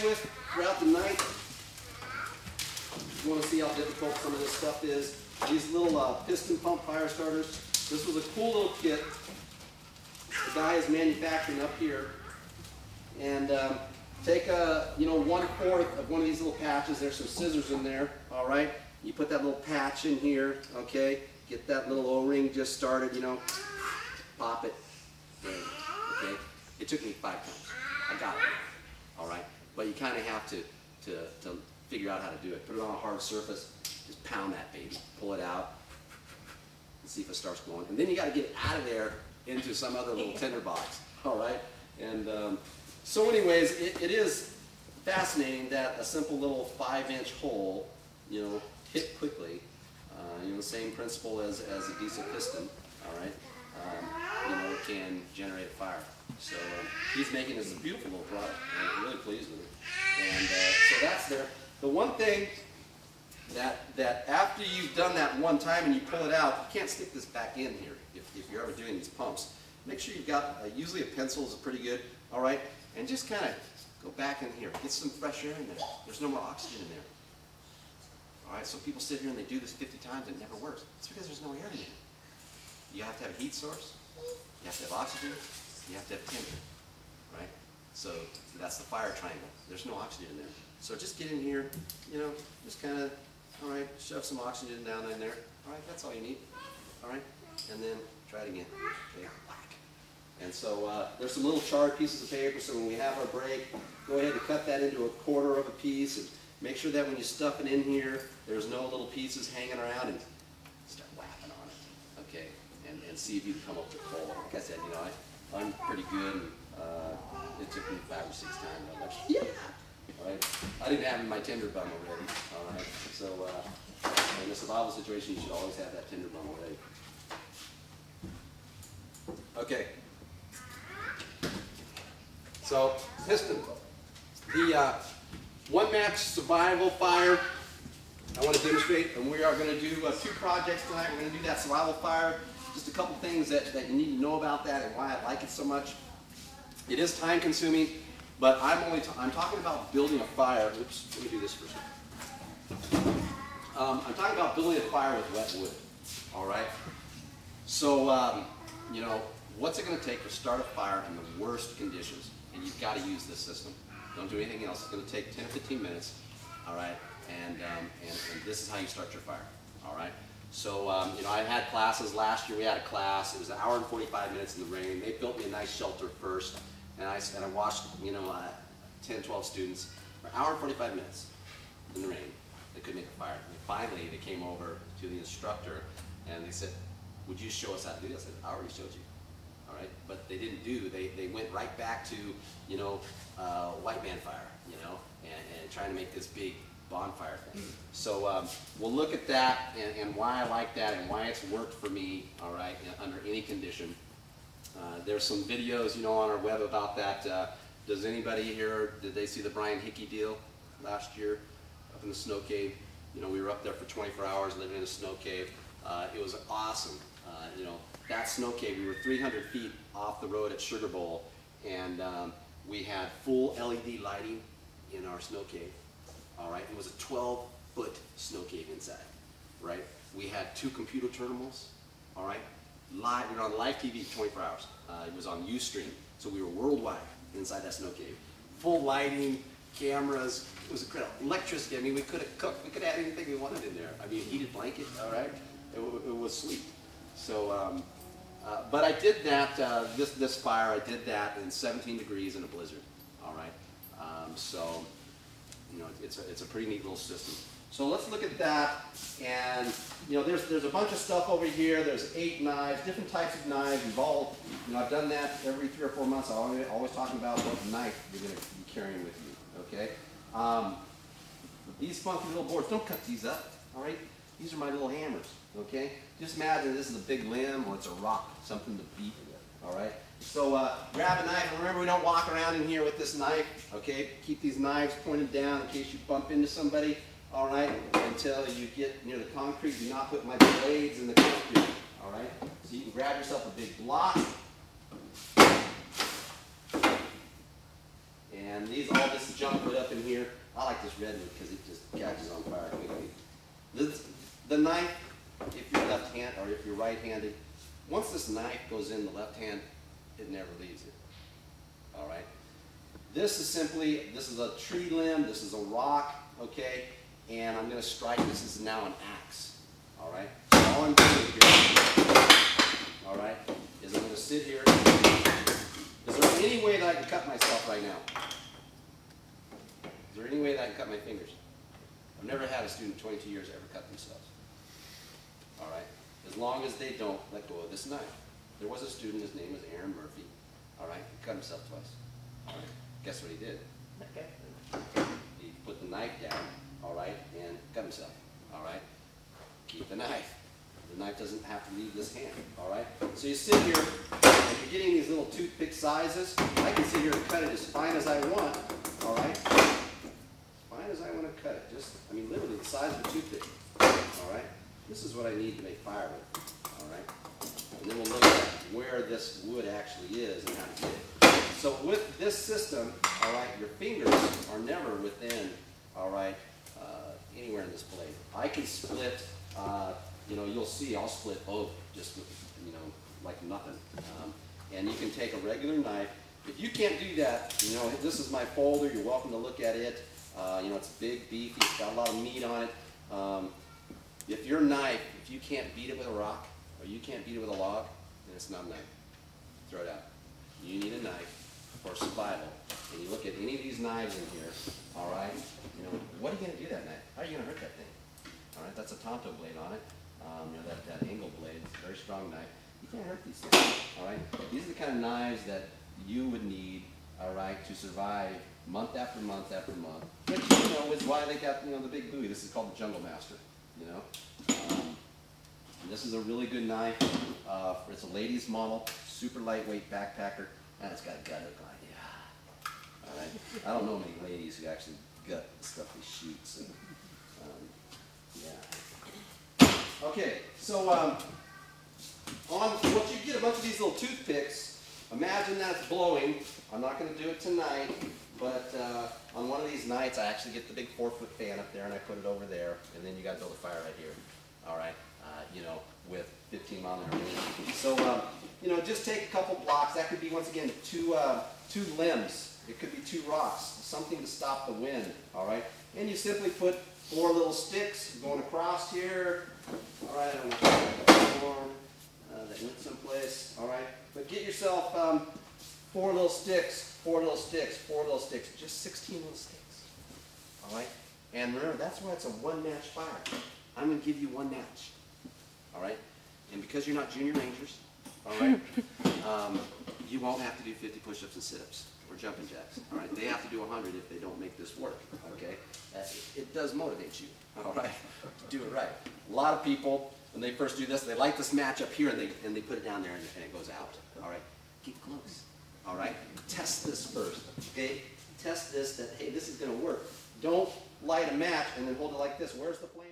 with throughout the night. You want to see how difficult some of this stuff is. These little piston pump fire starters. This was a cool little kit. The guy is manufacturing up here. And take a 1/4 of one of these little patches. There's some scissors in there. All right. You put that little patch in here. Okay. Get that little O-ring just started. Pop it. Okay. It took me 5 times. I got it. All right. But you kind of have to figure out how to do it. Put it on a hard surface. Just pound that baby. Pull it out. And see if it starts going. And then you got to get it out of there into some other little tinderbox. All right. And so anyways, it is fascinating that a simple little 5-inch hole, hit quickly. Same principle as evasive piston. All right. Can generate a fire. So he's making this beautiful little product, and I'm really pleased with it. And so that's there. The one thing that after you've done that one time and you pull it out, you can't stick this back in here if you're ever doing these pumps. Make sure you've got, usually a pencil is pretty good, all right? And just kind of go back in here. Get some fresh air in there. There's no more oxygen in there. All right, so people sit here and they do this 50 times and it never works. It's because there's no air in there. You have to have a heat source. You have to have oxygen. You have to have tinder, right? So that's the fire triangle. There's no oxygen in there. So just get in here, just kind of, all right, shove some oxygen down in there. All right, that's all you need. All right, and then try it again. Okay, whack. And so there's some little charred pieces of paper, so when we have our break, go ahead and cut that into a 1/4 of a piece, and make sure that when you stuff it in here, there's no little pieces hanging around, and start whapping on it, okay? And see if you can come up with coal. Like I said, I'm pretty good, and it took me 5 or 6 times. I was like, yeah! All right? I didn't have my tinder bum already, all right? So in a survival situation, you should always have that tinder bum already. Okay. So, piston. The one-match survival fire I want to demonstrate, and we are going to do 2 projects tonight. We're going to do that survival fire. Just a couple things that you need to know about that and why I like it so much. It is time consuming, but I'm talking about building a fire. Oops, let me do this first. I'm talking about building a fire with wet wood. All right. So what's it going to take to start a fire in the worst conditions? And you've got to use this system. Don't do anything else. It's going to take 10 or 15 minutes. All right. And this is how you start your fire. All right. So, I had classes last year. We had a class. It was 1 hour and 45 minutes in the rain. They built me a nice shelter first, and I watched, 10, 12 students for 1 hour and 45 minutes in the rain. They couldn't make a fire. And finally, they came over to the instructor, and they said, "Would you show us how to do this?" I said, "I already showed you." All right, but they didn't do. They went right back to, white man fire, and trying to make this big bonfire thing. So we'll look at that and why I like that and why it's worked for me, all right, under any condition. There's some videos, on our web about that. Does anybody here, did they see the Brian Hickey deal last year up in the snow cave? We were up there for 24 hours living in a snow cave. It was awesome. That snow cave, we were 300 feet off the road at Sugar Bowl, and we had full LED lighting in our snow cave. All right, it was a 12-foot snow cave inside, right? We had 2 computer terminals, all right? Live, we were on live TV 24 hours. It was on Ustream, so we were worldwide inside that snow cave. Full lighting, cameras, it was incredible. Electricity, we could have cooked, we could have had anything we wanted in there. Heated blanket, all right? It was sweet. So, but I did that, this fire, I did that in 17 degrees in a blizzard, all right? So, it's a pretty neat little system. So let's look at that, and there's a bunch of stuff over here. There's 8 knives, different types of knives. We've all, I've done that every 3 or 4 months. I'm always talking about what knife you're going to be carrying with you. Okay. These funky little boards, don't cut these up. All right. These are my little hammers. Okay. Just imagine this is a big limb or it's a rock, something to beat with. All right. So grab a knife, and remember we don't walk around in here with this knife, okay? Keep these knives pointed down in case you bump into somebody, all right? Until you get near the concrete, do not put my blades in the concrete, all right? So you can grab yourself a big block, and all this junk put up in I like this redwood because it just catches on fire quickly. The knife, if you're left hand or if you're right-handed, once this knife goes in the left hand, it never leaves it. All right. This is a tree limb. This is a rock. Okay. And I'm going to strike. This is now an axe. All right. So all I'm doing here, all right, is I'm going to sit here. Is there any way that I can cut myself right now? Is there any way that I can cut my fingers? I've never had a student in 22 years ever cut themselves. All right. As long as they don't let go of this knife. There was a student, his name was Aaron Murphy. All right. He cut himself twice. All right. Guess what he did? Okay. He put the knife down, all right, and cut himself. All right. Keep the knife. The knife doesn't have to leave this hand. All right. So you sit here, and you're getting these little toothpick sizes. I can sit here and cut it as fine as I want. All right. As fine as I want to cut it. Just, I mean, literally the size of a toothpick. All right. This is what I need to make firewood. All right. And then we'll look at where this wood actually is and how to get it. So with this system, all right, your fingers are never within, all right, anywhere in this blade. I can split, you know, you'll see I'll split both just with, you know, like nothing. And you can take a regular knife. If you can't do that, you know, this is my folder. You're welcome to look at it. You know, it's big, beefy. It's got a lot of meat on it. If your knife, if you can't beat it with a rock or you can't beat it with a log, then it's not a knife. Throw it out. You need a knife for survival. And you look at any of these knives in here, all right, you know, what are you going to do that knife? How are you going to hurt that thing? All right, that's a Tonto blade on it. You know, that angle blade, it's a very strong knife. You can't hurt these things, all right? These are the kind of knives that you would need, all right, to survive month after month after month. Which, you know, is why they got, you know, the big buoy. This is called the Jungle Master, you know. And this is a really good knife. It's a ladies model, super lightweight backpacker, and it's got a gut hook on it. Yeah. All right. I don't know many ladies who actually gut the stuff they shoot. So, yeah. Okay. So on once you get a bunch of these little toothpicks, imagine that it's blowing. I'm not going to do it tonight, but on one of these nights, I actually get the big 4-foot fan up there and I put it over there, and then you got to build a fire right here. All right. You know, with 15 mile an hour wind. So, you know, just take a couple blocks. That could be, once again, two limbs. It could be 2 rocks, something to stop the wind, all right? And you simply put 4 little sticks going across here. All right, I'm going to form that went someplace, all right? But get yourself 4 little sticks, 4 little sticks, 4 little sticks, just 16 little sticks, all right? And remember, that's why it's a 1-match fire. I'm going to give you 1 match. All right? And because you're not junior rangers, all right, you won't have to do 50 push-ups and sit-ups or jumping jacks. All right? They have to do 100 if they don't make this work. Okay? It does motivate you. All right? To do it right. A lot of people, when they first do this, they like this match up here and they put it down there and it goes out. All right? Keep close. All right? Test this first. Okay? Test this that, hey, this is going to work. Don't light a match and then hold it like this. Where's the flame?